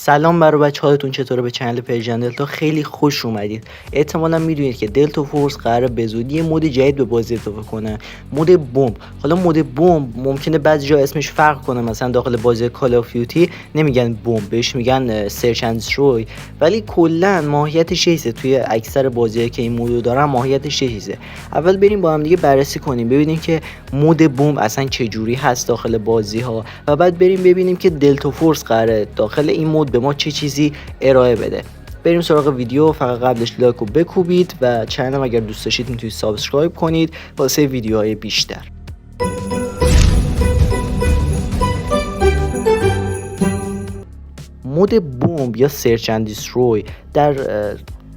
سلام برای بچه‌هاتون، چطوره؟ به چنل پرژن دلتا خیلی خوش اومدید. احتمالاً میدونید که دلتا فورس قراره به زودی مود جدید به بازی اضافه کنه، مود بمب. حالا مود بمب ممکنه بعضی جا اسمش فرق کنه، مثلا داخل بازی کال آف دیوتی نمیگن بمب، بهش میگن سرچ اند دستروی، ولی کلا ماهیتش چیزه. توی اکثر بازی‌ها که این مودو دارن ماهیتش چیزه. اول بریم با هم دیگه بررسی کنیم، ببینیم که مود بمب اصلا چه جوری هست داخل بازی‌ها و بعد بریم ببینیم که دلتا فورس قراره داخل این مود به ما چه چیزی ارائه بده. بریم سراغ ویدیو. فقط قبلش لایک رو بکوبید و چنلم اگر دوست داشتید میتونید سابسکرایب کنید واسه ویدیوهای بیشتر. مود بمب یا سرچ اند دستروی در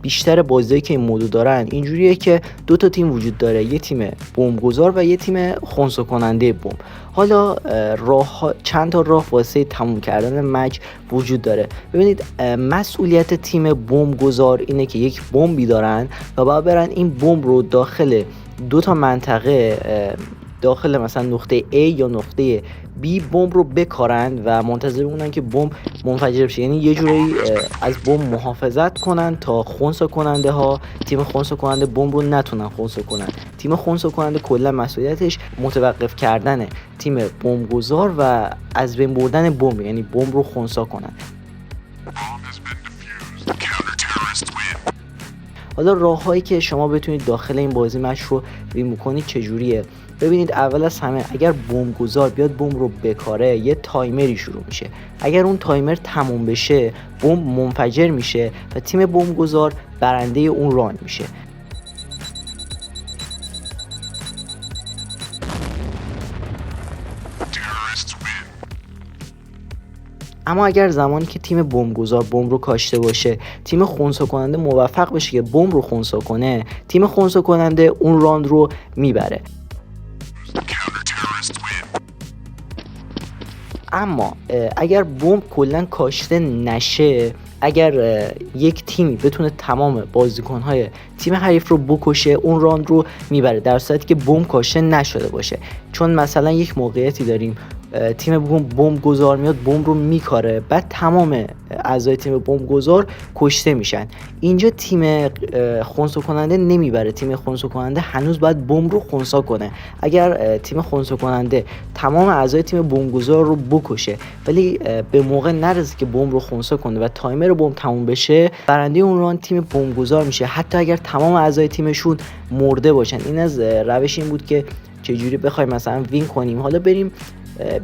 بیشتر بازیایی که این مودو دارن اینجوریه که دو تا تیم وجود داره، یه تیم بمب گذار و یه تیم خنثی کننده بمب. حالا چند تا راه واسه تموم کردن مچ وجود داره. ببینید، مسئولیت تیم بمب گذار اینه که یک بمبی دارن و باید برن این بمب رو داخل دو تا منطقه، داخل مثلا نقطه A یا نقطه B بمب رو بکارن و منتظر بمونن که بمب منفجر بشه. یعنی یه جورایی از بمب محافظت کنن تا خنثی کننده ها، تیم خنثی کننده بمب رو نتونن خنثی کنن. تیم خنثی کننده کلا مسئولیتش متوقف کردن تیم بمب گذار و از بین بردن بمب، یعنی بمب رو خنثی کنن. حالا راههایی که شما بتونید داخل این بازی مچ رو وین بکنید چجوریه؟ ببینید، اول از همه اگر بمب گذار بیاد بمب رو بکاره، یه تایمری شروع میشه. اگر اون تایمر تموم بشه بمب منفجر میشه و تیم بمب گذار برنده اون راند میشه. اما اگر زمانی که تیم بمب گذار بمب رو کاشته باشه، تیم خنثی کننده موفق بشه که بمب رو خنثی کنه، تیم خنثی کننده اون راند رو میبره. اما اگر بمب کلا کاشته نشه، اگر یک تیمی بتونه تمام بازیکن‌های تیم حریف رو بکشه، اون راند رو میبره، در صورتی که بمب کاشته نشده باشه. چون مثلا یک موقعیتی داریم تیم بمب گذار میاد بمب رو میکاره، بعد تمام اعضای تیم بمب گذار کشته میشن. اینجا تیم خنثی کننده نمیبره، تیم خنثی کننده هنوز باید بمب رو خنثی کنه. اگر تیم خنثی کننده تمام اعضای تیم بمب گذار رو بکشه ولی به موقع نرسه که بمب رو خنثی کنه و تایمر بمب تموم بشه، برنده اون ران تیم بمب گذار میشه، حتی اگر تمام اعضای تیمشون مرده باشن. این از روش این بود که چجوری بخوایم مثلا وین کنیم. حالا بریم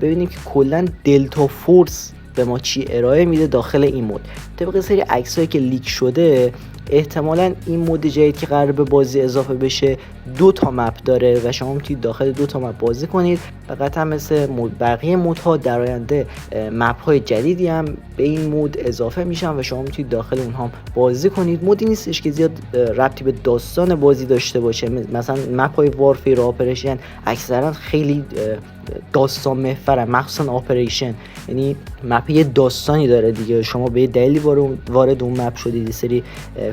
ببینیم که کلا دلتا فورس به ما چی ارائه میده داخل این مود. طبق سری عکسایی که لیک شده، احتمالاً این مود جدید که قرار به بازی اضافه بشه 2 تا مپ داره و شما میتونید داخل 2 تا مپ بازی کنید. فقط هم مثل بقیه مودها در آینده مپ های جدیدی هم به این مود اضافه میشن و شما میتونید داخل اونها بازی کنید. مودی نیستش که زیاد ربطی به داستان بازی داشته باشه. مثلا مپ های وارفیر، آپریشن اکثرا خیلی داستان محورن، مخصوصا آپریشن، یعنی مپ یه داستانی داره دیگه. شما به دلیلی وارد اون مپ شدید، سری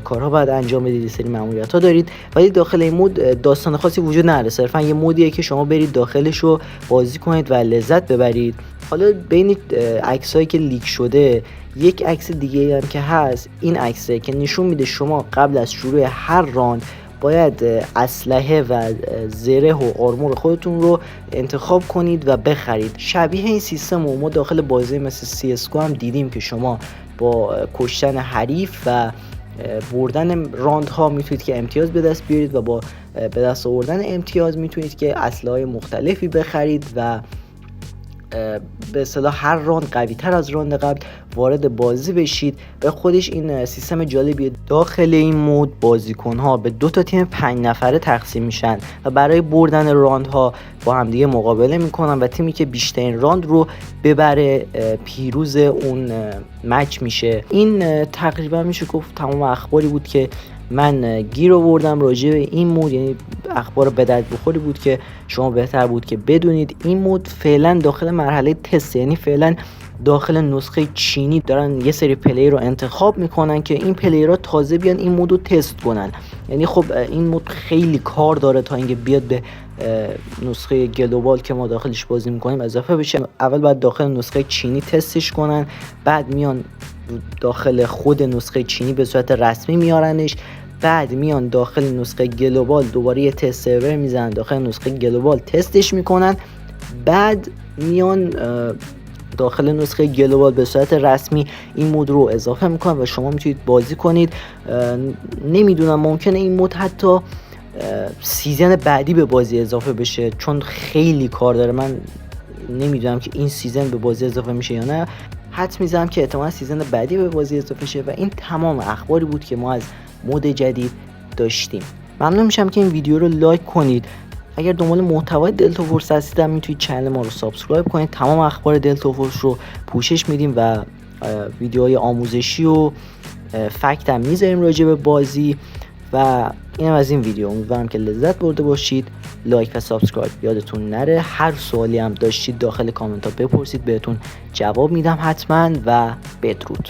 کارها باید انجام بدید، سری ماموریت‌ها دارید، ولی داخل این مود داستان خاصی وجود نداره. صرفا یه مودیه که شما برید داخلش رو بازی کنید و لذت ببرید. حالا بین عکسایی که لیک شده، یک عکس دیگه هم که هست، این عکسه که نشون میده شما قبل از شروع هر راند باید اسلحه و زره و آرمور خودتون رو انتخاب کنید و بخرید. شبیه این سیستم رو ما داخل بازی مثل CSGO هم دیدیم که شما با کشتن حریف و بردن راندها میتونید که امتیاز به دست بیارید و با به دست آوردن امتیاز میتونید که اسلحه‌های مختلفی بخرید و به اصطلاح هر راند قوی تر از راند قبل وارد بازی بشید. به خودش این سیستم جالبیه. داخل این مود بازیکن‌ها به 2 تا تیم 5 نفره تقسیم میشن و برای بردن راندها با همدیگه مقابله میکنن و تیمی که بیشترین راند رو ببره پیروز اون مچ میشه. این تقریبا میشه گفت تمام اخباری بود که من گیر آوردم راجع به این مود، یعنی اخبار به درد بخوری بود که شما بهتر بود که بدونید. این مود فعلا داخل مرحله تست، یعنی فعلا داخل نسخه چینی دارن یه سری پلیر رو انتخاب میکنن که این پلیرها تازه بیان این مود رو تست کنن. یعنی خب این مود خیلی کار داره تا اینکه بیاد به نسخه گلوبال که ما داخلش بازی میکنیم اضافه بشه. اول باید داخل نسخه چینی تستش کنن، بعد میان داخل خود نسخه چینی به صورت رسمی میارنش، بعد میان داخل نسخه گلوبال دوباره یه تست سرور میزنن، داخل نسخه گلوبال تستش میکنن، بعد میان داخل نسخه گلوبال به صورت رسمی این مود رو اضافه میکنن و شما میتونید بازی کنید. نمیدونم ممکنه این مود حتی سیزن بعدی به بازی اضافه بشه، چون خیلی کار داره. من نمیدونم که این سیزن به بازی اضافه میشه یا نه. حدس میزنم که احتمالاً سیزن بعدی به بازی اضافه شه. و این تمام اخباری بود که ما از مود جدید داشتیم. ممنون میشم که این ویدیو رو لایک کنید. اگر دنبال محتوای دلتا فورس هستید میتونید کانال ما رو سابسکرایب کنید. تمام اخبار دلتا فورس رو پوشش میدیم و ویدیوهای آموزشی و فکت هم میذاریم راجع به بازی. و اینم از این ویدیو. امیدوارم که لذت برده باشید. لایک و سابسکرایب یادتون نره. هر سوالی هم داشتید داخل کامنت ها بپرسید، بهتون جواب میدم حتما. و بدرود.